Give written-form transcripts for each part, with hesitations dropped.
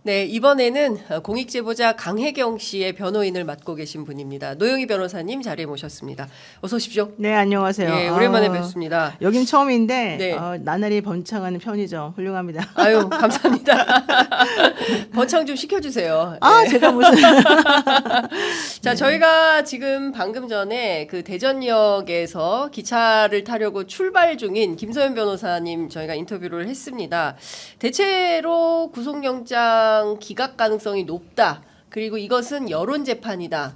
네, 이번에는 공익제보자 강혜경 씨의 변호인을 맡고 계신 분입니다. 노영희 변호사님 자리에 모셨습니다. 어서 오십시오. 네, 안녕하세요. 예, 오랜만에 뵙습니다. 여긴 처음인데 네. 나날이 번창하는 편이죠. 훌륭합니다. 아유, 감사합니다. 번창 좀 시켜주세요. 제가 무슨 자, 저희가 지금 방금 전에 그 대전역에서 기차를 타려고 출발 중인 김소연 변호사님 저희가 인터뷰를 했습니다. 대체로 구속영장 기각 가능성이 높다. 그리고 이것은 여론 재판이다.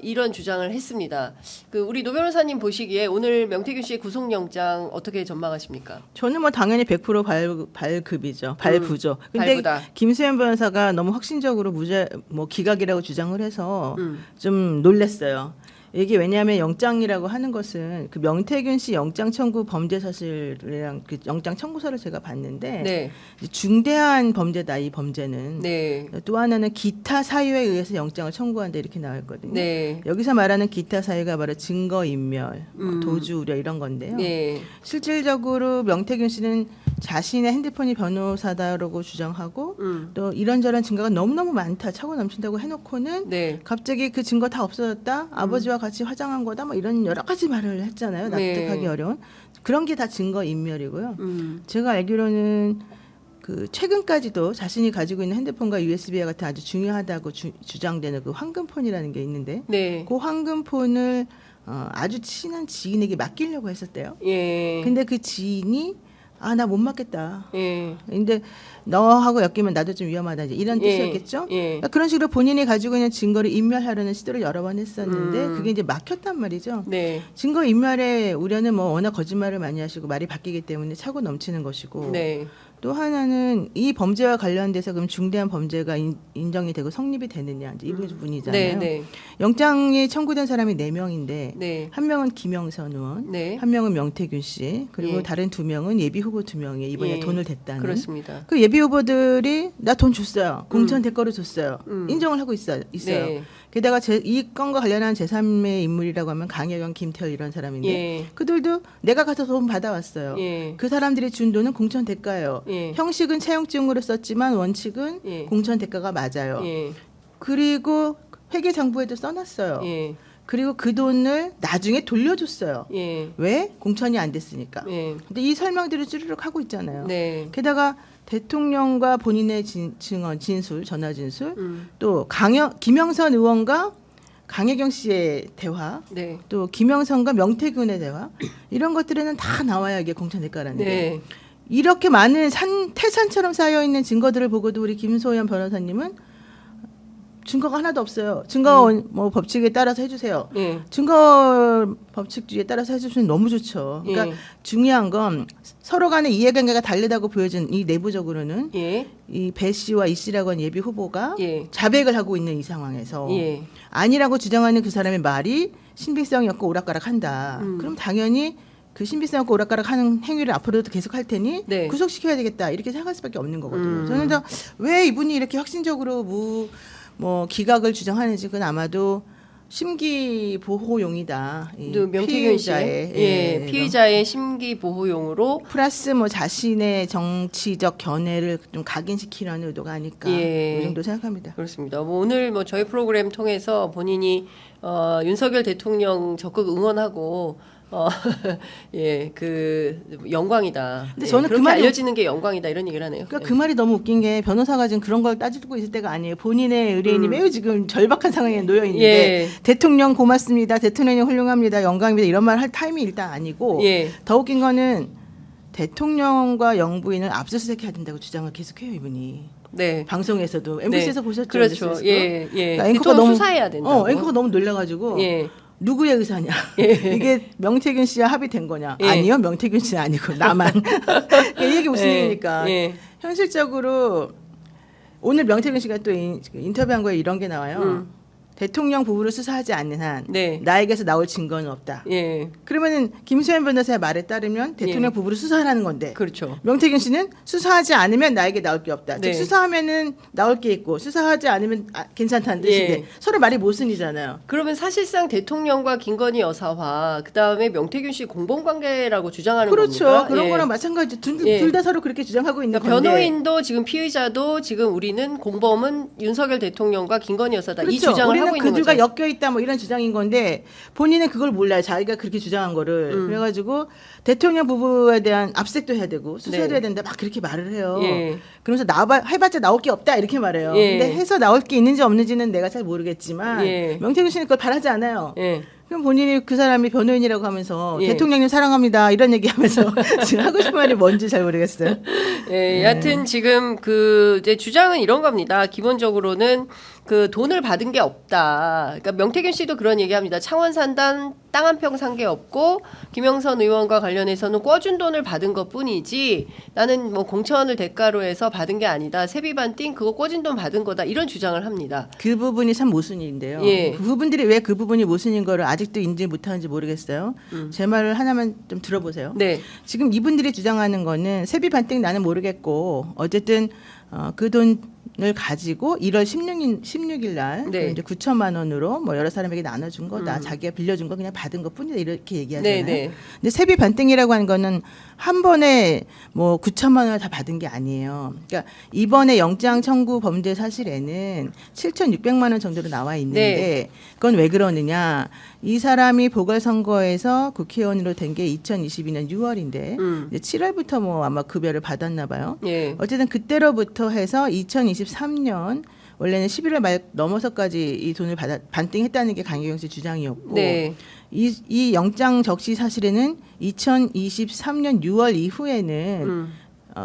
이런 주장을 했습니다. 우리 노 변호사님 보시기에 오늘 명태균 씨의 구속영장 어떻게 전망하십니까? 저는 뭐 당연히 100% 발급이죠. 발부죠. 근데 발부다. 김수현 변호사가 너무 확신적으로 기각이라고 주장을 해서 좀 놀랐어요. 이게 왜냐하면 영장이라고 하는 것은 그 명태균 씨 영장 청구 범죄 사실이랑 그 영장 청구서를 제가 봤는데 네. 중대한 범죄다 이 범죄는. 네. 또 하나는 기타 사유에 의해서 영장을 청구한다 이렇게 나와 있거든요. 네. 여기서 말하는 기타 사유가 바로 증거인멸, 도주 우려 이런 건데요. 네. 실질적으로 명태균 씨는 자신의 핸드폰이 변호사다라고 주장하고 또 이런저런 증거가 너무너무 많다, 차고 넘친다고 해놓고는 네. 갑자기 그 증거 다 없어졌다, 아버지와 같이 화장한 거다, 뭐 이런 여러 가지 말을 했잖아요. 납득하기 네. 어려운 그런 게 다 증거인멸이고요. 제가 알기로는 그 최근까지도 자신이 가지고 있는 핸드폰과 USB와 같은 아주 중요하다고 주장되는 그 황금폰이라는 게 있는데 네. 그 황금폰을 아주 친한 지인에게 맡기려고 했었대요. 예. 근데 그 지인이 나 못 맡겠다. 예. 근데 너하고 엮이면 나도 좀 위험하다. 이제 이런 예. 뜻이었겠죠. 예. 그러니까 그런 식으로 본인이 가지고 있는 증거를 인멸하려는 시도를 여러 번 했었는데 그게 이제 막혔단 말이죠. 네. 증거 인멸의 우려는 뭐 워낙 거짓말을 많이 하시고 말이 바뀌기 때문에 차고 넘치는 것이고 네. 또 하나는 이 범죄와 관련돼서 그럼 중대한 범죄가 인정이 되고 성립이 되느냐 이제 이 부분이잖아요. 네. 네. 영장이 청구된 사람이 4명인데 네. 한 명은 김영선 의원, 네. 한 명은 명태균 씨, 그리고 예. 다른 2명은 예비 후보 2명이 이번에 예. 돈을 댔다는. 그렇습니다. 그 예비 후보들이 나 돈 줬어요. 공천 대가로 줬어요. 인정을 하고 있어요. 네. 게다가 이 건과 관련한 제3의 인물이라고 하면 강혜경, 김태열 이런 사람인데 예. 그들도 내가 가서 돈 받아왔어요. 예. 그 사람들이 준 돈은 공천 대가예요. 예. 형식은 채용증으로 썼지만 원칙은 예. 공천 대가가 맞아요. 예. 그리고 회계장부에도 써놨어요. 예. 그리고 그 돈을 나중에 돌려줬어요. 예. 왜? 공천이 안 됐으니까. 예. 근데 이 설명들을 쭈르륵 하고 있잖아요. 네. 게다가 대통령과 본인의 증언, 진술, 전화 진술, 또 김영선 의원과 강혜경 씨의 대화, 네. 또 김영선과 명태균의 대화, 이런 것들에는 다 나와야 이게 공천 대가라는 게. 네. 이렇게 많은 태산처럼 쌓여 있는 증거들을 보고도 우리 김소연 변호사님은 증거가 하나도 없어요. 증거 뭐 법칙에 따라서 해주세요. 예. 증거 법칙주의에 따라서 해주시면 너무 좋죠. 그러니까 예. 중요한 건 서로 간의 이해관계가 다르다고 보여진 이 내부적으로는 예. 이 배 씨와 이 씨라고 하는 예비 후보가 예. 자백을 하고 있는 이 상황에서 예. 아니라고 주장하는 그 사람의 말이 신빙성이 없고 오락가락한다. 그럼 당연히 그 신빙성 없고 오락가락하는 행위를 앞으로도 계속 할 테니 네. 구속시켜야 되겠다 이렇게 생각할 수밖에 없는 거거든요. 저는 왜 이분이 이렇게 확신적으로 기각을 주장하는지 그건 아마도 심기 보호용이다. 명태균 씨의 피의자의 심기 보호용으로 플러스 자신의 정치적 견해를 좀 각인시키려는 의도가 아닐까 이 정도 생각합니다. 그렇습니다. 오늘 저희 프로그램 통해서 본인이 윤석열 대통령 적극 응원하고 영광이다. 근데 저는 그렇게 그 말이 알려지는 게 영광이다 이런 얘기를 하네요. 그러니까 그 말이 너무 웃긴 게 변호사가 지금 그런 걸 따지고 있을 때가 아니에요. 본인의 의뢰인이 매우 지금 절박한 상황에 놓여 있는데 예. 대통령 고맙습니다. 대통령이 훌륭합니다. 영광입니다. 이런 말 할 타임이 일단 아니고 예. 더 웃긴 거는 대통령과 영부인을 압수수색해야 된다고 주장을 계속해요 이분이. 네. 방송에서도 MBC에서 보셨죠? 그렇죠. MBC에서도? 예. 그러니까 앵커가 수사해야 된다. 앵커가 너무 놀라가지고. 예. 누구의 의사냐? 이게 명태균 씨와 합의된 거냐? 예. 아니요, 명태균 씨는 아니고 나만. 이게 무슨 얘기니까? 현실적으로 오늘 명태균 씨가 또 인터뷰한 거에 이런 게 나와요. 대통령 부부를 수사하지 않는 한 네. 나에게서 나올 증거는 없다. 예. 그러면은 김수현 변호사의 말에 따르면 대통령 예. 부부를 수사하라는 건데 그렇죠. 명태균 씨는 수사하지 않으면 나에게 나올 게 없다. 네. 즉 수사하면은 나올 게 있고 수사하지 않으면 괜찮다는 뜻인데 예. 서로 말이 모순이잖아요. 그러면 사실상 대통령과 김건희 여사와 그다음에 명태균 씨 공범 관계라고 주장하는 그렇죠. 겁니까? 그런 예. 거랑 마찬가지. 둘 예. 다 서로 그렇게 주장하고 있는 그러니까 건데. 변호인도 지금 피의자도 지금 우리는 공범은 윤석열 대통령과 김건희 여사다. 그렇죠. 이 주장을 우리는 하고 있는 그들과 거죠. 엮여 있다 뭐 이런 주장인 건데 본인은 그걸 몰라요. 자기가 그렇게 주장한 거를. 그래가지고 대통령 부부에 대한 압색도 해야 되고 수사도 네. 해야 된다 막 그렇게 말을 해요. 예. 그러면서 해봤자 나올 게 없다 이렇게 말해요. 예. 근데 해서 나올 게 있는지 없는지는 내가 잘 모르겠지만 예. 명태균 씨는 그걸 바라지 않아요. 예. 그럼 본인이 그 사람이 변호인이라고 하면서 예. 대통령님 사랑합니다 이런 얘기하면서 지금 하고 싶은 말이 뭔지 잘 모르겠어요. 예, 여하튼 지금 그 이제 주장은 이런 겁니다. 기본적으로는 그 돈을 받은 게 없다. 그러니까 명태균 씨도 그런 얘기합니다. 창원 산단 땅 한 평 산 게 없고 김영선 의원과 관련해서는 꿔준 돈을 받은 것뿐이지 나는 뭐 공천을 대가로 해서 받은 게 아니다. 세비반띵 그거 꿔준 돈 받은 거다. 이런 주장을 합니다. 그 부분이 참 모순인데요. 예. 그 부분들이 왜 그 부분이 모순인 거를 아직도 인지 못하는지 모르겠어요. 제 말을 하나만 좀 들어보세요. 네. 지금 이분들이 주장하는 거는 세비 반띵 나는 모르겠고 어쨌든 그 돈을 가지고 1월 16일 날 네. 이제 9천만 원으로 뭐 여러 사람에게 나눠준 거다. 자기가 빌려준 거 그냥 받은 것뿐이다 이렇게 얘기하잖아요. 네, 네. 근데 세비 반띵이라고 하는 거는 한 번에 뭐 9천만 원을 다 받은 게 아니에요. 그러니까 이번에 영장 청구 범죄 사실에는 7,600만 원 정도로 나와 있는데 네. 그건 왜 그러느냐? 이 사람이 보궐선거에서 국회의원으로 된 게 2022년 6월인데 이제 7월부터 뭐 아마 급여를 받았나 봐요. 예. 어쨌든 그때로부터 해서 2023년 원래는 11월 말 넘어서까지 이 돈을 반띵했다는 게 강혜경 씨 주장이었고 네. 이 영장 적시 사실에는 2023년 6월 이후에는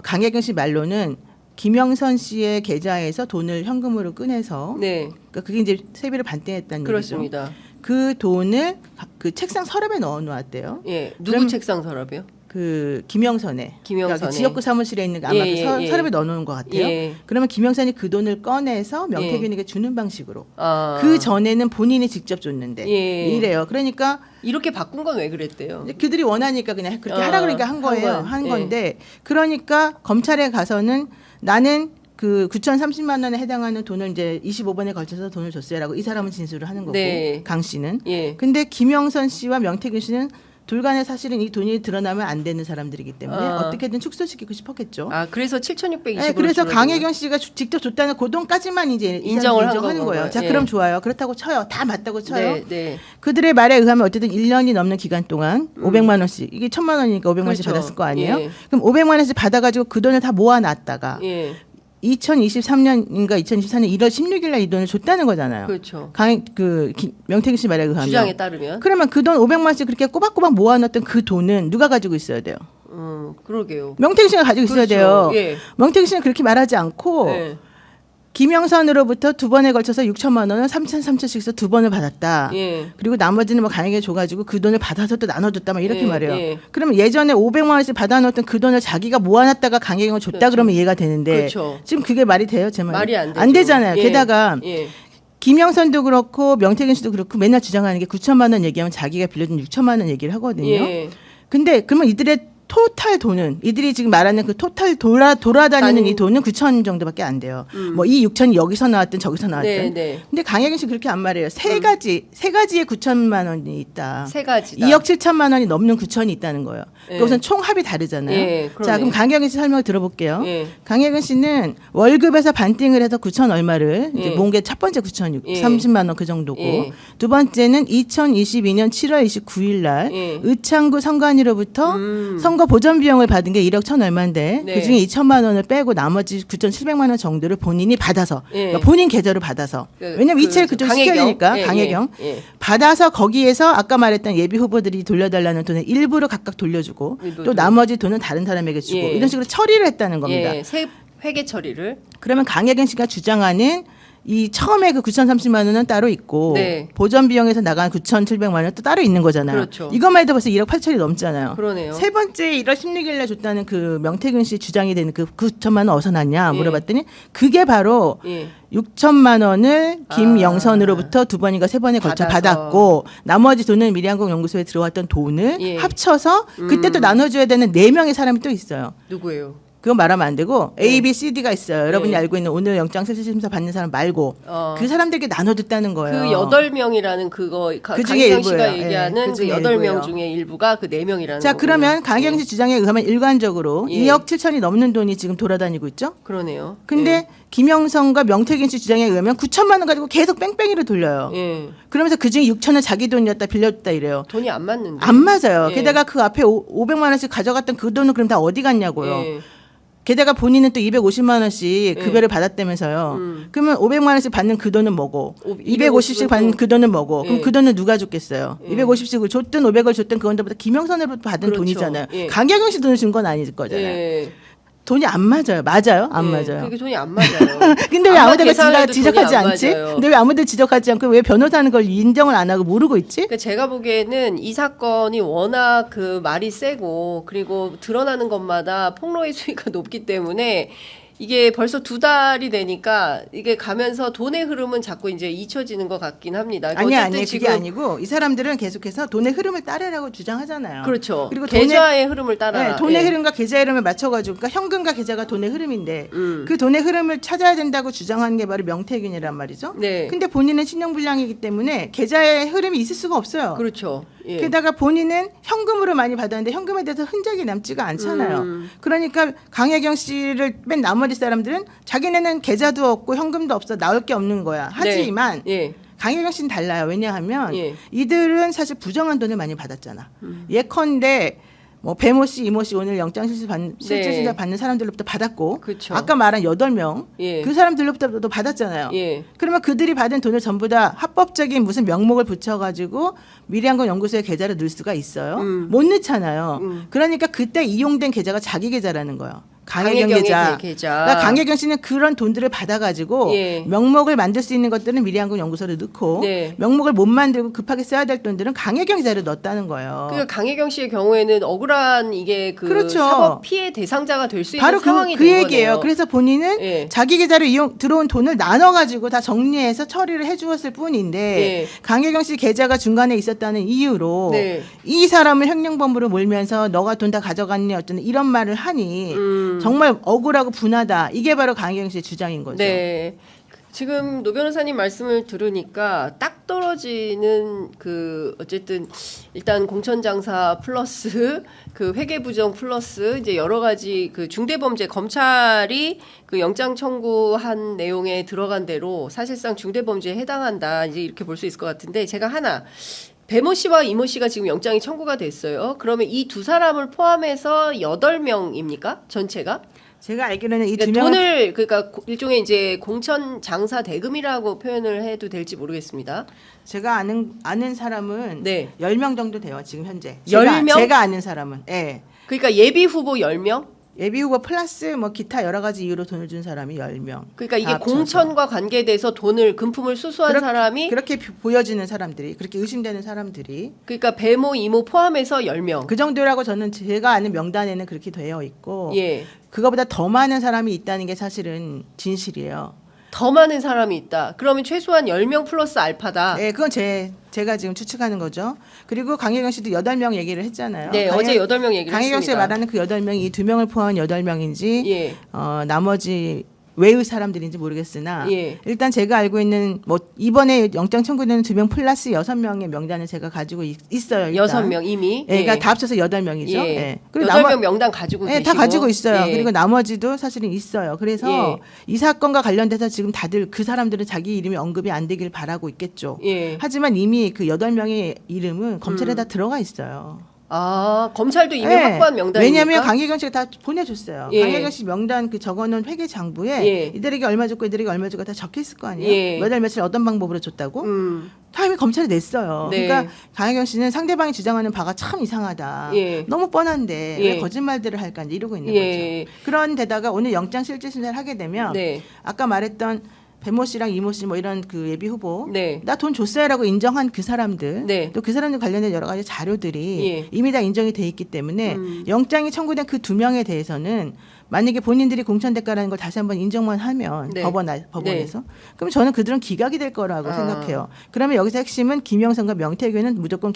강혜경 씨 말로는 김영선 씨의 계좌에서 돈을 현금으로 꺼내서 네. 그러니까 그게 이제 세비를 반띵했다는 얘기죠. 그렇습니다. 그 돈을 그 책상 서랍에 넣어 놓았대요. 예. 누구 그럼- 책상 서랍이요? 그 김영선에 김영선에. 그러니까 그 지역구 사무실에 있는 거 아마 예, 그 예. 서랍에 넣어놓은 것 같아요. 예. 그러면 김영선이 그 돈을 꺼내서 명태균에게 주는 방식으로. 아. 그 전에는 본인이 직접 줬는데 예. 이래요. 그러니까 이렇게 바꾼 건 왜 그랬대요? 이제 그들이 원하니까 그냥 그렇게 아, 하라 그러니까 한 거예요. 한 건. 한 예. 건데 그러니까 검찰에 가서는 나는 그 9,030만 원에 해당하는 돈을 이제 25번에 걸쳐서 돈을 줬어요라고 이 사람은 진술을 하는 거고 네. 강 씨는. 예. 근데 김영선 씨와 명태균 씨는 둘 간에 사실은 이 돈이 드러나면 안 되는 사람들이기 때문에 아. 어떻게든 축소시키고 싶었겠죠. 아, 그래서 7,620으로 네, 그래서 강혜경 씨가 직접 줬다는 그 돈까지만 이제 인정을 한 인정하는 거예요. 거고요. 자, 예. 그럼 좋아요. 그렇다고 쳐요. 다 맞다고 쳐요. 네, 네. 그들의 말에 의하면 어쨌든 1년이 넘는 기간 동안 500만 원씩 이게 1,000만 원이니까 500만 원씩 그렇죠. 받았을 거 아니에요? 예. 그럼 500만 원씩 받아가지고 그 돈을 다 모아놨다가 예. 2023년인가 2024년 1월 16일 날 이 돈을 줬다는 거잖아요. 그렇죠. 명태균 씨 말에 의하면. 주장에 따르면. 그러면 그 돈 500만 원씩 그렇게 꼬박꼬박 모아놨던 그 돈은 누가 가지고 있어야 돼요? 그러게요. 명태균 씨가 가지고 있어야 그렇죠. 돼요. 예. 명태균 씨는 그렇게 말하지 않고 예. 김영선으로부터 두 번에 걸쳐서 6천만 원을 3,000씩 해서 두 번을 받았다. 예. 그리고 나머지는 뭐 강에게 줘가지고 그 돈을 받아서 또 나눠줬다 막 이렇게 예, 말해요. 예. 그러면 예전에 500만 원씩 받아놓았던 그 돈을 자기가 모아놨다가 강에게 줬다 그렇죠. 그러면 이해가 되는데 그렇죠. 지금 그게 말이 돼요? 제 말? 말이 안 되죠. 되잖아요. 예. 게다가 예. 김영선도 그렇고 명태균 씨도 그렇고 맨날 주장하는 게 9천만 원 얘기하면 자기가 빌려준 6천만 원 얘기를 하거든요. 예. 근데 그러면 이들의 토탈 돈은 이들이 지금 말하는 그 토탈 돌아다니는 이 돈은 9천 정도밖에 안 돼요. 뭐 이 6천이 여기서 나왔든 저기서 나왔든. 네, 네. 근데 강혜경 씨 그렇게 안 말해요. 세 가지의 9천만 원이 있다. 세 가지다. 2억 7천만 원이 넘는 9천이 있다는 거예요. 예. 그러니까 우선 총합이 다르잖아요. 예, 그러네. 자, 그럼 강혜경 씨 설명을 들어볼게요. 예. 강혜경 씨는 월급에서 반띵을 해서 9천 얼마를 이제 예. 모은 게 첫 번째 9천 예. 30만 원 그 정도고 예. 두 번째는 2022년 7월 29일 날 예. 의창구 선관위로부터 선거 보전 비용을 받은 게 1억 천 얼마인데 네. 그중에 2천만 원을 빼고 나머지 9,700만 원 정도를 본인이 받아서 예. 그러니까 본인 계좌로 받아서 왜냐면 이체를 그쪽 시켜야 되니까 예, 강혜경 예, 예. 받아서 거기에서 아까 말했던 예비 후보들이 돌려달라는 돈을 일부를 각각 돌려주고 일부를 또 나머지 돈은 다른 사람에게 주고 예. 이런 식으로 처리를 했다는 겁니다. 예. 세 회계 처리를. 그러면 강혜경 씨가 주장하는 이 처음에 그 9,030만 원은 따로 있고 네. 보전 비용에서 나간 9,700만 원은 또 따로 있는 거잖아요. 그렇죠. 이것만 해도 벌써 1억 8천이 넘잖아요. 그러네요. 세 번째 1월 16일에 줬다는 그 명태균 씨 주장이 되는 그 9천만 원 어디서 났냐 물어봤더니 그게 바로 예. 6천만 원을 김영선으로부터 두 번인가 세 번에 걸쳐 받아서. 받았고 나머지 돈은 미래항공 연구소에 들어왔던 돈을 예. 합쳐서 그때 또 나눠줘야 되는 4명의 사람이 또 있어요. 누구예요? 그건 말하면 안 되고 A, B, C, D가 있어요. 여러분이 네. 알고 있는 오늘 영장실질심사 받는 사람 말고 그 사람들에게 나눠줬다는 거예요. 그 8명이라는 그거 그 중에 강경 씨가 일부예요. 얘기하는 예, 그 그 중에 8명 일부예요. 중에 일부가 그 4명이라는 자, 그러면 강경 씨 주장에 의하면 일관적으로 예. 2억 7천이 넘는 돈이 지금 돌아다니고 있죠. 그러네요. 근데 김영선과 명태균 씨 주장에 의하면 9천만 원 가지고 계속 뺑뺑이로 돌려요. 예. 그러면서 그중에 6천은 자기 돈이었다 빌렸다 이래요. 돈이 안 맞는데. 안 맞아요. 예. 게다가 그 앞에 500만 원씩 가져갔던 그 돈은 그럼 다 어디 갔냐고요. 예. 게다가 본인은 또 250만 원씩 예. 급여를 받았다면서요. 그러면 500만 원씩 받는 그 돈은 뭐고, 250은 250씩 받는 그 돈은 뭐고, 예. 그럼 그 돈은 누가 줬겠어요? 예. 250씩을 줬든 500을 줬든 그건 다 김영선으로부터 받은 그렇죠. 돈이잖아요. 예. 강경영 씨 돈을 준 건 아닐 거잖아요. 예. 돈이 안 맞아요. 맞아요? 안 예. 맞아요. 그게 돈이 안 맞아요. 근데 왜 아마 아무데가 계산해도 지적하지 돈이 안 않지? 맞아요. 근데 왜 아무도 지적하지 않고 왜 변호사는 걸 인정을 안 하고 모르고 있지? 그러니까 제가 보기에는 이 사건이 워낙 그 말이 세고 그리고 드러나는 것마다 폭로의 수위가 높기 때문에 이게 벌써 2달이 되니까 이게 가면서 돈의 흐름은 자꾸 이제 잊혀지는 것 같긴 합니다. 그러니까 아니 어쨌든 그게 아니고 이 사람들은 계속해서 돈의 흐름을 따르라고 주장하잖아요. 그렇죠. 그리고 계좌의 흐름을 따라. 네, 돈의 예. 흐름과 계좌의 흐름을 맞춰가지고 그러니까 현금과 계좌가 돈의 흐름인데 그 돈의 흐름을 찾아야 된다고 주장하는 게 바로 명태균이란 말이죠. 네. 근데 본인은 신용불량이기 때문에 계좌의 흐름이 있을 수가 없어요. 그렇죠. 예. 게다가 본인은 현금으로 많이 받았는데 현금에 대해서 흔적이 남지가 않잖아요. 그러니까 강혜경 씨를 뺀 나머지 사람들은 자기네는 계좌도 없고 현금도 없어 나올 게 없는 거야. 하지만 예. 강혜경 씨는 달라요. 왜냐하면 예. 이들은 사실 부정한 돈을 많이 받았잖아. 예컨대 뭐 배모 씨, 이모 씨 오늘 실질심사 받는 사람들로부터 받았고 그쵸. 아까 말한 8명 예. 그 사람들로부터도 받았잖아요. 예. 그러면 그들이 받은 돈을 전부 다 합법적인 무슨 명목을 붙여가지고 미래항공 연구소에 계좌를 넣을 수가 있어요. 못 넣잖아요. 그러니까 그때 이용된 계좌가 자기 계좌라는 거예요. 강혜경 강혜경의 계좌. 그러니까 강혜경 씨는 그런 돈들을 받아가지고 예. 명목을 만들 수 있는 것들은 미래항공 연구소에 넣고 네. 명목을 못 만들고 급하게 써야 될 돈들은 강혜경 계좌를 넣었다는 거예요. 그러니까 강혜경 씨의 경우에는 억울한 이게 그 그렇죠. 사법 피해 대상자가 될 수 있는 바로 상황이 그 된 얘기예요. 거네요. 그래서 본인은 예. 자기 계좌로 들어온 돈을 나눠가지고 다 정리해서 처리를 해주었을 뿐인데 예. 강혜경 씨 계좌가 중간에 있었다는 이유로 네. 이 사람을 횡령범으로 몰면서 너가 돈 다 가져갔니 어쩌니 이런 말을 하니 정말 억울하고 분하다. 이게 바로 강혜경 씨의 주장인 거죠. 네. 지금 노 변호사님 말씀을 들으니까 딱 떨어지는 그 어쨌든 일단 공천장사 플러스 그 회계부정 플러스 이제 여러 가지 그 중대범죄 검찰이 그 영장 청구한 내용에 들어간 대로 사실상 중대범죄에 해당한다 이제 이렇게 볼 수 있을 것 같은데 제가 하나 배모 씨와 이모 씨가 지금 영장이 청구가 됐어요. 그러면 이 두 사람을 포함해서 8명입니까? 전체가? 제가 알기로는 이 두 그러니까 명은 돈을 그러니까 일종의 이제 공천 장사 대금이라고 표현을 해도 될지 모르겠습니다. 제가 아는 사람은 네. 10명 정도 돼요. 지금 현재. 10명? 제가 아는 사람은. 예. 그러니까 예비 후보 10명? 예비 후보 플러스 뭐 기타 여러 가지 이유로 돈을 준 사람이 10명. 그러니까 이게 다 합쳐서. 공천과 관계돼서 돈을 금품을 수수한 사람이 그렇게 보여지는 사람들이 그렇게 의심되는 사람들이 그러니까 배모 이모 포함해서 10명. 그 정도라고 저는 제가 아는 명단에는 그렇게 되어 있고 예. 그거보다 더 많은 사람이 있다는 게 사실은 진실이에요. 더 많은 사람이 있다. 그러면 최소한 10명 플러스 알파다. 네, 그건 제가 지금 추측하는 거죠. 그리고 강혜경 씨도 8명 얘기를 했잖아요. 네, 어제 8명 얘기를 강혜경 씨가 했습니다. 말하는 그 8명이 이 2명을 포함한 8명인지 예. 나머지 외의 사람들인지 모르겠으나 예. 일단 제가 알고 있는 뭐 이번에 영장 청구되는 2명 플러스 6명의 명단을 제가 가지고 있어요. 일단. 6명 이미. 예, 그러니까 다 합쳐서 8명이죠. 예. 예. 8명 명단 가지고 예, 계시고. 다 가지고 있어요. 예. 그리고 나머지도 사실은 있어요. 그래서 예. 이 사건과 관련돼서 지금 다들 그 사람들은 자기 이름이 언급이 안 되길 바라고 있겠죠. 예. 하지만 이미 그 8명의 이름은 검찰에 다 들어가 있어요. 아, 검찰도 이미 예. 확보한 명단입니까? 왜냐하면 강혜경 씨가 다 보내줬어요. 예. 강혜경 씨 명단 그 적어놓은 회계 장부에 예. 이들에게 얼마 줬고 이들에게 얼마 줬고 다 적혀 있을 거 아니에요. 예. 몇 월 며칠 어떤 방법으로 줬다고? 다 이미 검찰에 냈어요. 네. 그러니까 강혜경 씨는 상대방이 주장하는 바가 참 이상하다. 예. 너무 뻔한데 예. 왜 거짓말들을 할까 이제 이러고 있는 예. 거죠. 그런 데다가 오늘 영장 실질심사를 하게 되면 네. 아까 말했던 배모 씨랑 이모 씨 뭐 이런 그 예비 후보 네. 나 돈 줬어요라고 인정한 그 사람들 네. 또 그 사람들 관련된 여러 가지 자료들이 예. 이미 다 인정이 돼 있기 때문에 영장이 청구된 그 2명에 대해서는 만약에 본인들이 공천 대가라는 걸 다시 한번 인정만 하면 네. 법원에서 그럼 저는 그들은 기각이 될 거라고 생각해요. 그러면 여기서 핵심은 김영선과 명태균은 무조건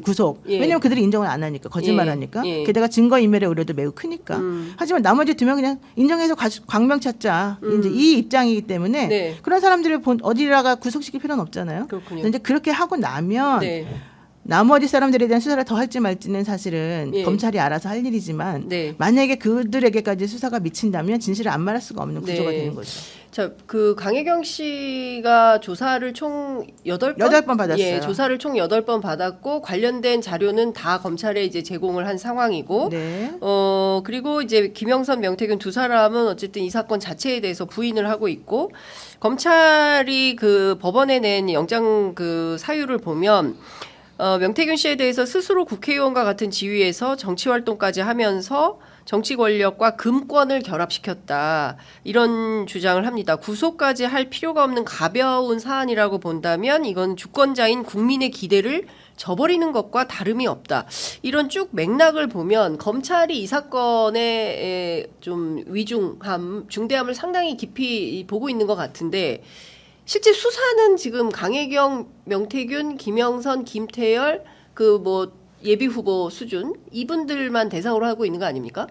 구속. 예. 왜냐하면 그들이 인정을 안 하니까 거짓말하니까. 게다가 증거인멸의 우려도 매우 크니까. 하지만 나머지 2명 그냥 인정해서 광명 찾자. 이제 이 입장이기 때문에 네. 그런 사람들을 어디다가 구속시킬 필요는 없잖아요. 그렇군요. 그래서 이제 그렇게 하고 나면 네. 나머지 사람들에 대한 수사를 더 할지 말지는 사실은 예. 검찰이 알아서 할 일이지만 네. 만약에 그들에게까지 수사가 미친다면 진실을 안 말할 수가 없는 구조가 네. 되는 거죠. 자, 그 강혜경 씨가 조사를 총 8번? 8번 받았어요. 예, 조사를 총 8번 받았고 관련된 자료는 다 검찰에 이제 제공을 한 상황이고 네. 그리고 이제 김영선, 명태균 두 사람은 어쨌든 이 사건 자체에 대해서 부인을 하고 있고 검찰이 그 법원에 낸 영장 그 사유를 보면 명태균 씨에 대해서 스스로 국회의원과 같은 지위에서 정치 활동까지 하면서 정치 권력과 금권을 결합시켰다. 이런 주장을 합니다. 구속까지 할 필요가 없는 가벼운 사안이라고 본다면 이건 주권자인 국민의 기대를 저버리는 것과 다름이 없다. 이런 쭉 맥락을 보면 검찰이 이 사건의 좀 위중함, 중대함을 상당히 깊이 보고 있는 것 같은데 실제 수사는 지금 강혜경, 명태균, 김영선, 김태열 그 뭐 예비 후보 수준 이분들만 대상으로 하고 있는 거 아닙니까?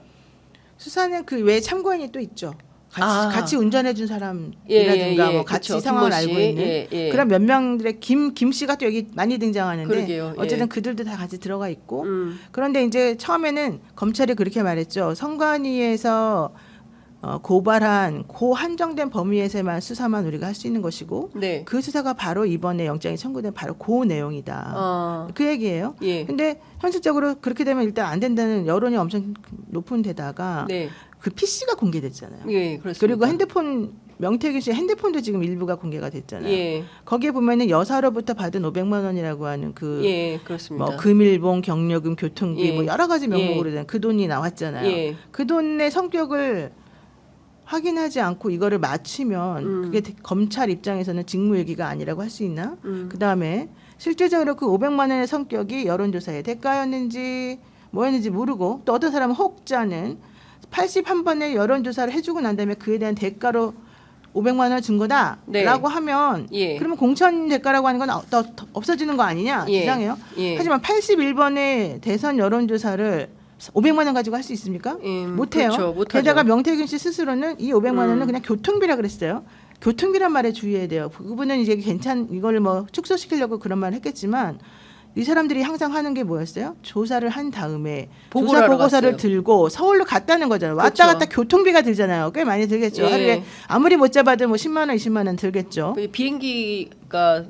수사는 그 외에 참고인이 또 있죠. 같이 운전해 준 사람이라든가 예, 뭐 같이 그쵸. 상황을 김모 씨. 알고 있는 예. 그런 몇 명들의 김 씨가 또 여기 많이 등장하는데 그러게요. 예. 어쨌든 그들도 다 같이 들어가 있고 그런데 이제 처음에는 검찰이 그렇게 말했죠. 선관위에서 고발한 고 한정된 범위에서만 수사만 우리가 할 수 있는 것이고 네. 그 수사가 바로 이번에 영장이 청구된 바로 그 내용이다. 그 얘기예요. 예. 근데 현실적으로 그렇게 되면 일단 안 된다는 여론이 엄청 높은 데다가 네. 그 PC가 공개됐잖아요. 예, 그렇습니다. 그리고 핸드폰 명태균 씨 핸드폰도 지금 일부가 공개가 됐잖아요. 예. 거기에 보면은 여사로부터 받은 500만 원이라고 하는 그 예, 그렇습니다. 뭐 금일봉, 경력금, 교통비 예. 뭐 여러 가지 명목으로 된 그 돈이 나왔잖아요. 예. 그 돈의 성격을 확인하지 않고 이거를 맞추면 그게 검찰 입장에서는 직무유기가 아니라고 할 수 있나? 그다음에 실질적으로 그 500만 원의 성격이 여론조사의 대가였는지 뭐였는지 모르고 또 어떤 사람은 혹자는 81번의 여론조사를 해주고 난 다음에 그에 대한 대가로 500만 원을 준 거다라고 네. 하면 예. 그러면 공천 대가라고 하는 건 없어지는 거 아니냐 예. 주장해요. 예. 하지만 81번의 대선 여론조사를 500만 원 가지고 할 수 있습니까? 못해요. 그렇죠. 못하죠. 게다가 명태균 씨 스스로는 이 500만 원은 그냥 교통비라 그랬어요. 교통비란 말에 주의해야 돼요. 그분은 이제 이걸 뭐 축소시키려고 그런 말을 했겠지만 이 사람들이 항상 하는 게 뭐였어요? 조사를 한 다음에 조사 보고서를 들고 서울로 갔다는 거잖아요. 그렇죠. 왔다 갔다 교통비가 들잖아요. 꽤 많이 들겠죠. 예. 하루에 아무리 못 잡아도 뭐 10만 원, 20만 원 들겠죠. 비행기가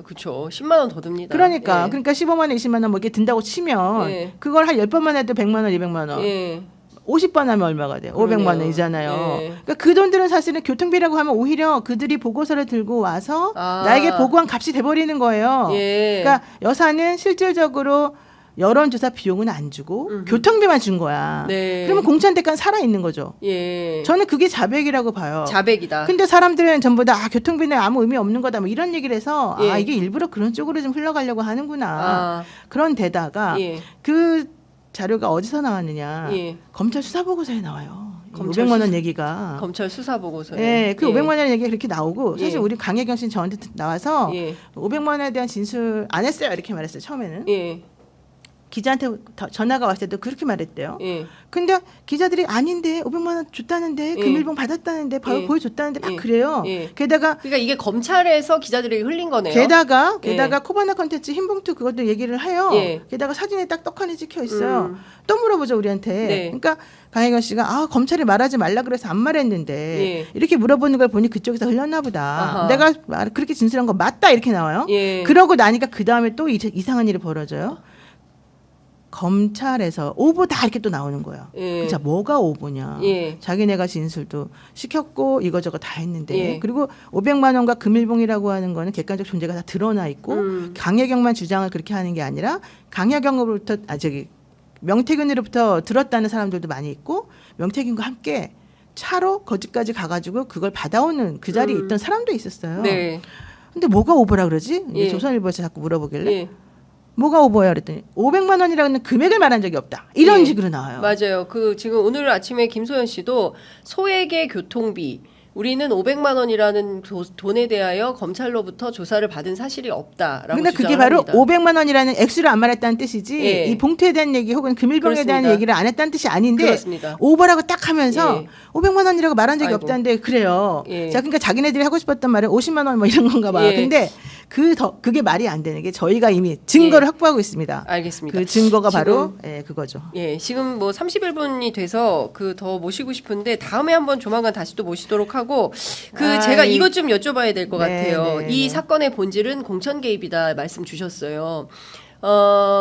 그렇죠. 10만 원 더 듭니다. 그러니까 예. 그러니까 15만 원, 20만 원 뭐 이렇게 든다고 치면 예. 그걸 한 10번만 해도 100만 원, 200만 원. 예. 50번 하면 얼마가 돼요? 500만 그러네요. 원이잖아요. 예. 그러니까 그 돈들은 사실은 교통비라고 하면 오히려 그들이 보고서를 들고 와서 나에게 보고한 값이 돼버리는 거예요. 예. 그러니까 여사는 실질적으로 여론조사 비용은 안 주고 교통비만 준 거야. 네. 그러면 공천 대가는 살아 있는 거죠. 예. 저는 그게 자백이라고 봐요. 자백이다. 근데 사람들은 전부 다 교통비는 아무 의미 없는 거다 뭐 이런 얘기를 해서 예. 이게 일부러 그런 쪽으로 좀 흘러가려고 하는구나. 그런 데다가 예. 그 자료가 어디서 나왔느냐? 예. 검찰 수사 보고서에 나와요. 검찰 500만 원 수사- 얘기가. 검찰 수사 보고서에. 예, 그 500만 원 얘기가 그렇게 나오고 사실 예. 우리 강혜경 씨는 저한테 나와서 예. 500만 원에 대한 진술 안 했어요 이렇게 말했어요 처음에는. 예. 기자한테 전화가 왔을 때도 그렇게 말했대요. 예. 근데 기자들이 아닌데 500만 원 줬다는데 예. 금일봉 받았다는데 예. 보여줬다는데 막 예. 그래요. 예. 게다가 그러니까 이게 검찰에서 기자들에게 흘린 거네요. 게다가 예. 코바나 컨텐츠 흰봉투 그것도 얘기를 해요. 예. 게다가 사진에 딱 떡하니 찍혀 있어요. 또 물어보죠 우리한테. 네. 그러니까 강혜경 씨가 검찰이 말하지 말라 그래서 안 말했는데 예. 이렇게 물어보는 걸 보니 그쪽에서 흘렸나 보다. 아하. 내가 그렇게 진술한 거 맞다 이렇게 나와요. 예. 그러고 나니까 그 다음에 또 이상한 일이 벌어져요. 검찰에서 오보 다 이렇게 또 나오는 거예요. 예. 자 뭐가 오보냐. 예. 자기네가 진술도 시켰고 이거저거 다 했는데 예. 그리고 500만 원과 금일봉이라고 하는 거는 객관적 존재가 다 드러나 있고 강혜경만 주장을 그렇게 하는 게 아니라 명태균으로부터 들었다는 사람들도 많이 있고 명태균과 함께 차로 거기까지 가가지고 그걸 받아오는 그 자리에 있던 사람도 있었어요. 네. 근데 뭐가 오버라 그러지? 예. 조선일보에서 자꾸 물어보길래 예. 뭐가 오버야 그랬더니 500만 원이라는 금액을 말한 적이 없다. 이런 예. 식으로 나와요. 맞아요. 그 지금 오늘 아침에 김소연 씨도 소액의 교통비 우리는 500만 원이라는 돈에 대하여 검찰로부터 조사를 받은 사실이 없다라고 근데 그게 주장을 바로 합니다. 500만 원이라는 액수를 안 말했다는 뜻이지 예. 이 봉투에 대한 얘기 혹은 금일봉에 대한 그렇습니다. 얘기를 안 했다는 뜻이 아닌데 그렇습니다. 오버라고 딱 하면서 예. 500만 원이라고 말한 적이 아이고. 없다는데 그래요. 예. 자, 그러니까 자기네들이 하고 싶었던 말은 50만 원 뭐 이런 건가 봐. 예. 근데 그게 말이 안 되는 게 저희가 이미 증거를 예. 확보하고 있습니다. 알겠습니다. 그 증거가 지금, 바로 그거죠. 예, 지금 뭐 31분이 돼서 그 더 모시고 싶은데 다음에 한번 조만간 다시 또 모시도록 하고 제가 이것 좀 여쭤봐야 될 것 네, 같아요. 네, 이 네. 사건의 본질은 공천 개입이다 말씀 주셨어요.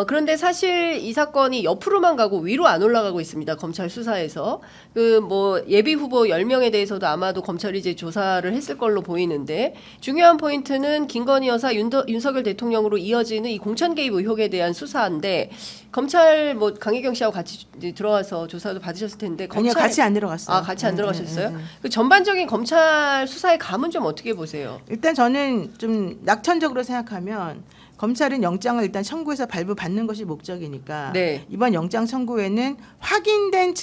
그런데 사실 이 사건이 옆으로만 가고 위로 안 올라가고 있습니다. 검찰 수사에서. 그 뭐 예비 후보 10명에 대해서도 아마도 검찰이 이제 조사를 했을 걸로 보이는데 중요한 포인트는 김건희 여사 윤석열 대통령으로 이어지는 이 공천 개입 의혹에 대한 수사인데 검찰 뭐 강혜경 씨하고 같이 이제 들어와서 조사도 받으셨을 텐데 아니요, 같이 안 들어갔어요. 아, 같이 안 들어가셨어요? 네. 그 전반적인 검찰 수사의 감은 좀 어떻게 보세요? 일단 저는 좀 낙천적으로 생각하면 검찰은 영장을 일단 청구해서 발부받는 것이 목적이니까 네. 이번 영장 청구에는 확인된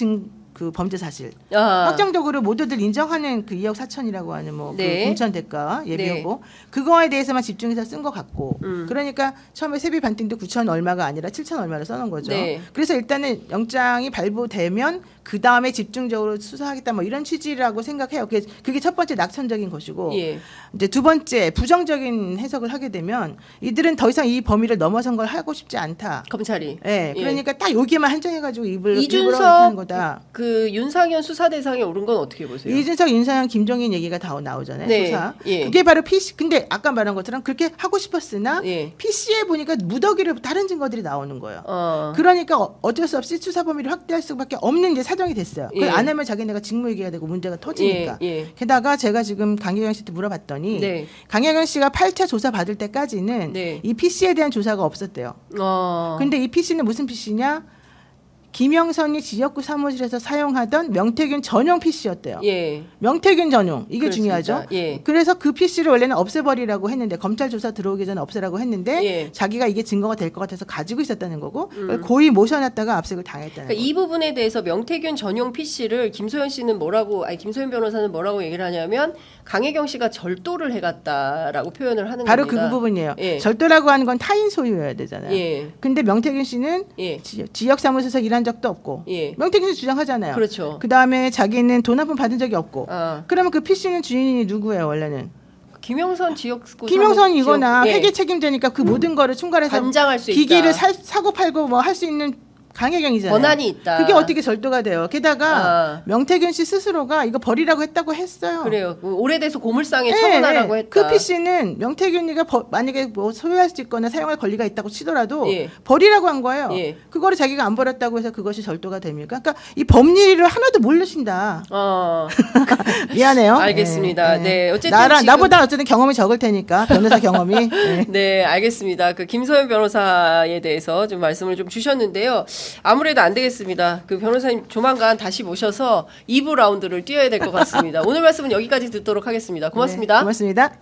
그 범죄 사실 아, 확정적으로 모두들 인정하는 그 2억 4천이라고 하는 뭐 네. 그 공천 대가 예비 네. 후보 그거에 대해서만 집중해서 쓴 것 같고 음. 그러니까 처음에 세비 반띵도 9천 얼마가 아니라 7천 얼마를 써놓은 거죠. 네. 그래서 일단은 영장이 발부되면 그 다음에 집중적으로 수사하겠다 뭐 이런 취지라고 생각해요. 그게 첫 번째 낙천적인 것이고 예. 이제 두 번째 부정적인 해석을 하게 되면 이들은 더 이상 이 범위를 넘어선 걸 하고 싶지 않다. 검찰이. 예, 예. 그러니까 딱 여기에만 한정해가지고 입을 일부러 이준석 이렇게 하는 거다. 그 윤상현 수사 대상에 오른 건 어떻게 보세요? 이준석, 윤상현, 김종인 얘기가 다 나오잖아요. 네, 수사. 예. 그게 바로 PC. 근데 아까 말한 것처럼 그렇게 하고 싶었으나 예. PC에 보니까 무더기로 다른 증거들이 나오는 거예요. 그러니까 어쩔 수 없이 수사 범위를 확대할 수밖에 없는 이제 사정이 됐어요. 예. 그걸 안 하면 자기네가 직무유기가 되고 문제가 터지니까. 예, 예. 게다가 제가 지금 강혜경 씨한테 물어봤더니 네. 강혜경 씨가 8차 조사 받을 때까지는 네. 이 PC에 대한 조사가 없었대요. 근데 이 PC는 무슨 PC냐? 김영선이 지역구 사무실에서 사용하던 명태균 전용 PC였대요. 예. 명태균 전용 이게 그렇습니다. 중요하죠. 예. 그래서 그 PC를 원래는 없애버리라고 했는데 검찰 조사 들어오기 전에 없애라고 했는데 예. 자기가 이게 증거가 될 것 같아서 가지고 있었다는 거고 그걸 고의 모셔놨다가 압색을 당했다는 그러니까 거죠. 이 부분에 대해서 명태균 전용 PC를 김소연 씨는 김소연 변호사는 뭐라고 얘기를 하냐면 강혜경 씨가 절도를 해갔다라고 표현을 하는 바로 겁니다. 그 부분이에요. 예. 절도라고 하는 건 타인 소유여야 되잖아요. 예. 근데 명태균 씨는 예. 지역 사무소에서 일한 적도 없고 예. 명태균 씨 주장하잖아요. 그렇죠. 그다음에 자기는 돈 한 푼 받은 적이 없고 아. 그러면 그 PC는 주인이 누구예요 원래는? 김영선 지역구 김영선이거나 지역- 예. 회계 책임자니까 그 모든 거를 총괄해서 관장할 수 기기를 있다. 사고 팔고 뭐 할 수 있는 강혜경이잖아요. 권한이 있다. 그게 어떻게 절도가 돼요? 게다가 아. 명태균 씨 스스로가 이거 버리라고 했다고 했어요. 그래요. 오래돼서 고물상에 예, 처분하라고 예. 했다. 그 PC는 명태균이가 만약에 뭐 소유할 수 있거나 사용할 권리가 있다고 치더라도 예. 버리라고 한 거예요. 예. 그거를 자기가 안 버렸다고 해서 그것이 절도가 됩니까? 그러니까 이 법리를 하나도 모르신다. 미안해요. 알겠습니다. 네, 어쨌든 지금- 나보다 어쨌든 경험이 적을 테니까 변호사 경험이. 네. 네, 알겠습니다. 그 김소연 변호사에 대해서 좀 말씀을 좀 주셨는데요. 아무래도 안 되겠습니다. 그 변호사님 조만간 다시 모셔서 2부 라운드를 뛰어야 될 것 같습니다. 오늘 말씀은 여기까지 듣도록 하겠습니다. 고맙습니다. 네, 고맙습니다.